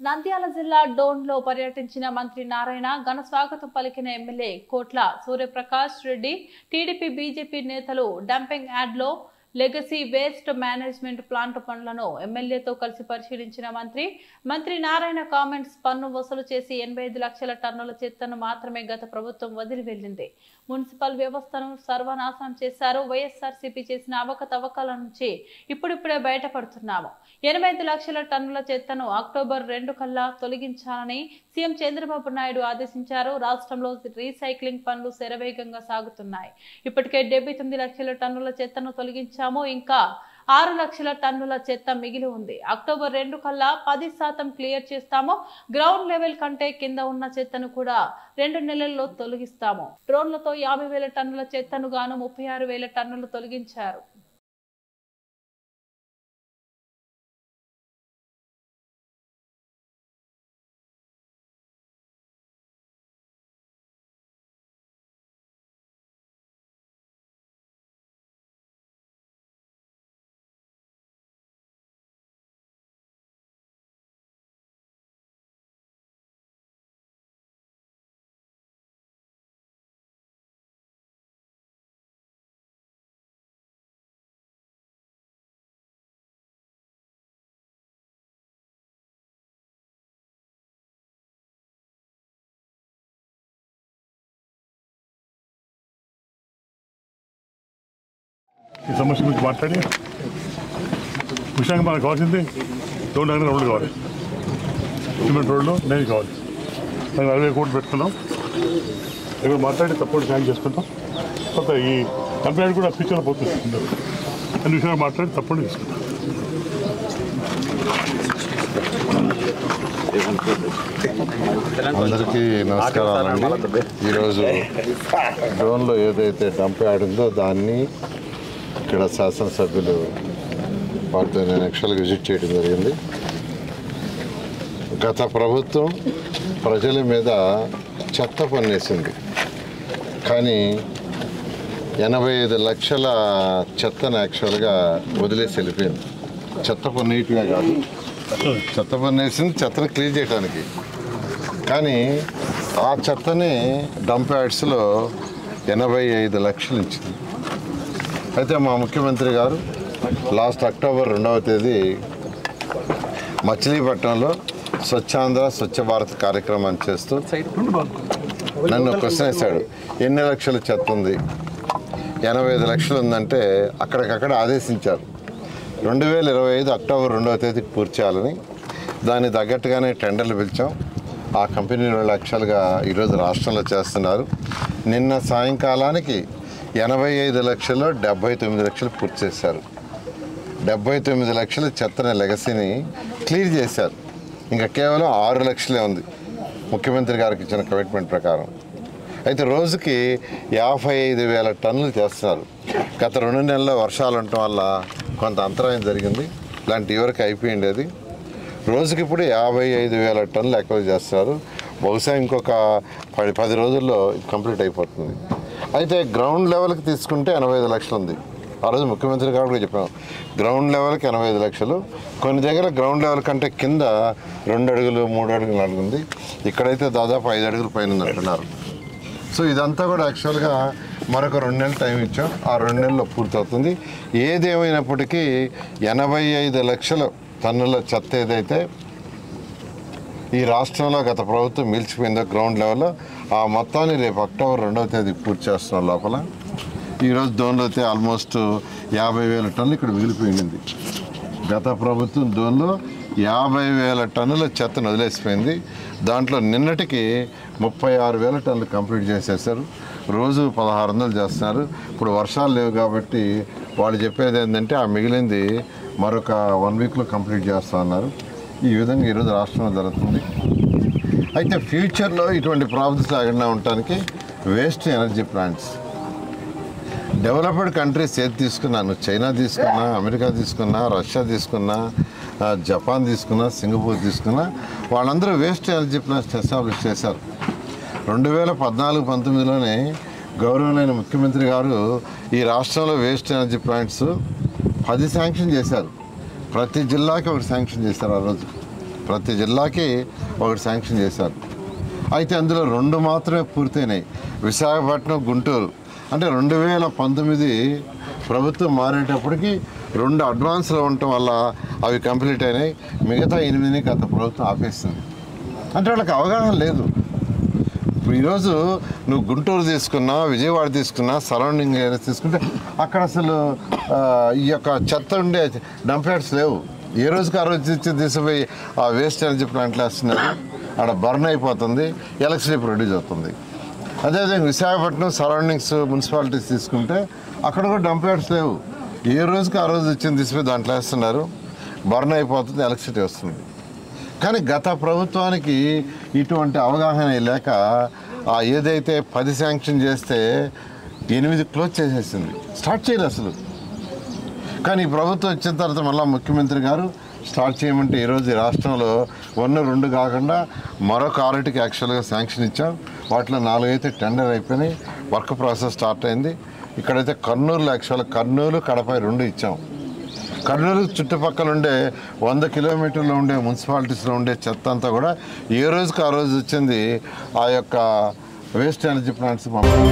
నంద్యాల జిల్లా డోన్లో పర్యటించిన మంత్రి నారాయణ ఘన స్వాగతం పలికిన ఎమ్మెల్యే కోట్ల సూర్యప్రకాష్ రెడ్డి టీడీపీ బీజేపీ నేతలు డంపింగ్ యార్డ్లో లెగసీ వేస్ట్ మేనేజ్మెంట్ ప్లాంట్ పనులను ఎమ్మెల్యేతో కలిసి పరిశీలించిన మంత్రి నారాయణ కామెంట్స్ పన్ను వసూలు చేసి 85 లక్షల టన్నుల చెత్తను మాత్రమే గత ప్రభుత్వం వదిలి వెళ్ళింది. మున్సిపల్ వ్యవస్థను సర్వనాశనం చేశారు. వైఎస్ఆర్సీపీ చేసిన అవకతవకల నుంచి ఇప్పుడిప్పుడే బయటపడుతున్నాము. 85 లక్షల టన్నుల చెత్తను అక్టోబర్ 2 కల్లా తొలగించాలని సీఎం చంద్రబాబు నాయుడు ఆదేశించారు. రాష్ట్రంలో రీసైక్లింగ్ పనులు శరవేగంగా సాగుతున్నాయి. ఇప్పటికే 79 లక్షల టన్నుల చెత్తను తొలగించాము. ఇంకా 6 లక్షల టన్నుల చెత్త మిగిలి ఉంది. అక్టోబర్ 2 కల్లా 10% క్లియర్ చేస్తాము. గ్రౌండ్ లెవెల్ కంటే కింద ఉన్న చెత్తను కూడా 2 నెలల్లో తొలగిస్తాము. డ్రోన్లతో 50,000 టన్నుల చెత్తను గాను 36,000 టన్నులు తొలగించారు. ఈ సమస్య గురించి మాట్లాడి ముఖ్యంగా మనకు కావాల్సింది రోడ్డు దగ్గర రోడ్లు కావాలి, సిమెంట్ రోడ్లు నేను కావాలి. మేము 60 కోట్లు పెట్టుకున్నాం. ఇక్కడ మాట్లాడి తప్పకుండా న్యాయం చేసుకుంటాం. కొత్త ఈ కంపెనీ కూడా ఫ్యూచర్లో పోతుంది. అన్ని విషయాలు మాట్లాడి తప్పకుండా తీసుకుంటాం. అందరికీ నమస్కారాలండి. ఈరోజు డ్రోన్లో ఏదైతే డంప్ యార్డ్ ఉందో దాన్ని ఇక్కడ శాసనసభ్యులు వారితో నేను యాక్చువల్గా విజిట్ చేయడం జరిగింది. గత ప్రభుత్వం ప్రజల మీద చెత్త పన్నేసింది, కానీ 85 లక్షల చెత్తను యాక్చువల్గా వదిలేసి వెళ్ళిపోయింది. చెత్త పన్నేయటమే కాదు, చెత్త పన్నేసింది చెత్తను క్లీన్ చేయడానికి. కానీ ఆ చెత్తని డంప్ యార్డ్స్లో 85 లక్షలు ఇచ్చింది. అయితే మా ముఖ్యమంత్రి గారు లాస్ట్ అక్టోబర్ 2వ తేదీ మచిలీపట్నంలో స్వచ్ఛాంధ్ర స్వచ్ఛ భారత్ కార్యక్రమాన్ని చేస్తూ నన్ను క్వశ్చన్ వేశాడు, ఎన్ని లక్షల చెత్త ఉంది? 85 లక్షలు ఉందంటే అక్కడికక్కడ ఆదేశించారు 2025 అక్టోబర్ 2వ తేదీకి పూర్తి చేయాలని. దానికి తగ్గట్టుగానే టెండర్లు పిలిచాం. ఆ కంపెనీ 2 లక్షలుగా ఈరోజు రాష్ట్రంలో చేస్తున్నారు. నిన్న సాయంకాలానికి 85 లక్షల్లో 79 లక్షలు పూర్తి చేశారు. 79 లక్షల చెత్తన లెగసీని క్లియర్ చేశారు. ఇంకా కేవలం 6 లక్షలే ఉంది ముఖ్యమంత్రి గారికి ఇచ్చిన కమిట్మెంట్ ప్రకారం. అయితే రోజుకి 55,000 టన్నులు చేస్తున్నారు. గత 2 నెలల్లో వర్షాలు ఉండటం వల్ల కొంత అంతరాయం జరిగింది. ఇలాంటి వరకు అయిపోయింది. అది రోజుకి ఇప్పుడు 55,000 టన్నులు ఎక్కువ చేస్తున్నారు. బహుశా ఇంకొక 10 రోజుల్లో కంప్లీట్ అయిపోతుంది. అయితే గ్రౌండ్ లెవెల్కి తీసుకుంటే 85 లక్షలు ఉంది. ఆ రోజు ముఖ్యమంత్రి గారు కూడా చెప్పాం, గ్రౌండ్ లెవెల్కి 85 లక్షలు. కొన్ని దగ్గర గ్రౌండ్ లెవెల్ కంటే కింద 2 అడుగులు 3 అడుగులు 4 ఉంది. ఇక్కడైతే దాదాపు 5 అడుగులు పైన ఉంది అంటున్నారు. సో ఇదంతా కూడా యాక్చువల్గా మరొక 2 నెలలు టైం ఇచ్చాం. ఆ 2 నెలల్లో పూర్తవుతుంది. ఏదేమైనప్పటికీ 85 లక్షల టన్నుల చెత్త ఏదైతే ఈ రాష్ట్రంలో గత ప్రభుత్వం మిల్చిపోయిందో గ్రౌండ్ లెవెల్లో, ఆ మొత్తాన్ని రేపు అక్టోబర్ 2వ తేదీ పూర్తి చేస్తున్నాం. లోపల ఈరోజు దోన్లో అయితే ఆల్మోస్ట్ 50,000 టన్నులు ఇక్కడ మిగిలిపోయింది. గత ప్రభుత్వం దోన్లో 50,000 టన్నుల చెత్తను వదిలేసిపోయింది. దాంట్లో నిన్నటికి 36,000 టన్నులు కంప్లీట్ చేసేసారు. రోజు 1,600 చేస్తున్నారు. ఇప్పుడు వర్షాలు లేవు కాబట్టి వాళ్ళు చెప్పేది ఏంటంటే ఆ మిగిలింది మరొక 1 వీక్లో కంప్లీట్ చేస్తా అన్నారు. ఈ విధంగా ఈరోజు రాష్ట్రంలో జరుగుతుంది. అయితే ఫ్యూచర్లో ఇటువంటి ప్రాబ్లమ్స్ లేకుండా ఉండటానికి waste energy plants developed countries ఏది తీసుకున్నాను, చైనా తీసుకున్నా, అమెరికా తీసుకున్నా, రష్యా తీసుకున్నా, జపాన్ తీసుకున్నా, సింగపూర్ తీసుకున్నా, వాళ్ళందరూ వేస్ట్ ఎనర్జీ ప్లాంట్స్ ఎస్టాబ్లిష్ చేశారు. 2014-19లోనే గౌరవనీయ ముఖ్యమంత్రి గారు ఈ రాష్ట్రంలో వేస్ట్ ఎనర్జీ ప్లాంట్స్ 10 శాంక్షన్ చేశారు. ప్రతి జిల్లాకి ఒకటి శాంక్షన్ చేశారు. ఆ రోజు ప్రతి జిల్లాకి ఒకటి శాంక్షన్ చేశారు. అయితే అందులో 2 మాత్రమే పూర్తయినాయి. విశాఖపట్నం, గుంటూరు. అంటే 2019 ప్రభుత్వం మారేటప్పటికి 2 అడ్వాన్స్లో ఉండటం వల్ల అవి కంప్లీట్ అయినాయి. మిగతా 8ని గత ప్రభుత్వం ఆపేసింది. అంటే వాళ్ళకి అవగాహన లేదు. ఈరోజు నువ్వు గుంటూరు తీసుకున్నా, విజయవాడ తీసుకున్నా, సరౌండింగ్ ఏరియాస్ తీసుకుంటే అక్కడ అసలు ఈ యొక్క చెత్త ఉండే డంప్ యార్డ్స్ లేవు. ఏ రోజుకి ఆ రోజు తీసుకుపోయి ఆ వేస్ట్ ఎనర్జీ ప్లాంట్లు వేస్తున్నారు. అక్కడ బర్న్ అయిపోతుంది, ఎలక్ట్రిసిటీ ప్రొడ్యూస్ అవుతుంది. అదేవిధంగా విశాఖపట్నం సరౌండింగ్స్ మున్సిపాలిటీస్ తీసుకుంటే అక్కడ కూడా డంప్ యార్డ్స్ లేవు. ఏ రోజుకి ఆ రోజు వచ్చింది తీసుకుపోయి దాంట్లో వేస్తున్నారు, బర్న్ అయిపోతుంది, ఎలక్ట్రిసిటీ వస్తుంది. కానీ గత ప్రభుత్వానికి ఇటువంటి అవగాహన లేక ఏదైతే 10 శాంక్షన్ చేస్తే 8 క్లోజ్ చేసేసింది, స్టార్ట్ చేయలేదు అసలు. కానీ ఈ ప్రభుత్వం వచ్చిన తర్వాత మళ్ళీ ముఖ్యమంత్రి గారు స్టార్ట్ చేయమంటే ఈరోజు ఈ రాష్ట్రంలో 1, 2 కాకుండా మరొక 6కి యాక్చువల్గా శాంక్షన్ ఇచ్చాం. వాటిలో 4 అయితే టెండర్ అయిపోయినాయి, వర్క్ ప్రాసెస్ స్టార్ట్ అయింది. ఇక్కడైతే కర్నూలులో యాక్చువల్గా కర్నూలు, కడప 2 ఇచ్చాం. కర్నూలు చుట్టుపక్కల ఉండే 100 కిలోమీటర్లో ఉండే మున్సిపాలిటీస్లో ఉండే చెత్త అంతా కూడా ఏ రోజుకి ఆ రోజు వచ్చింది ఆ యొక్క వేస్ట్ ఎనర్జీ ప్లాంట్స్ పంపాలి.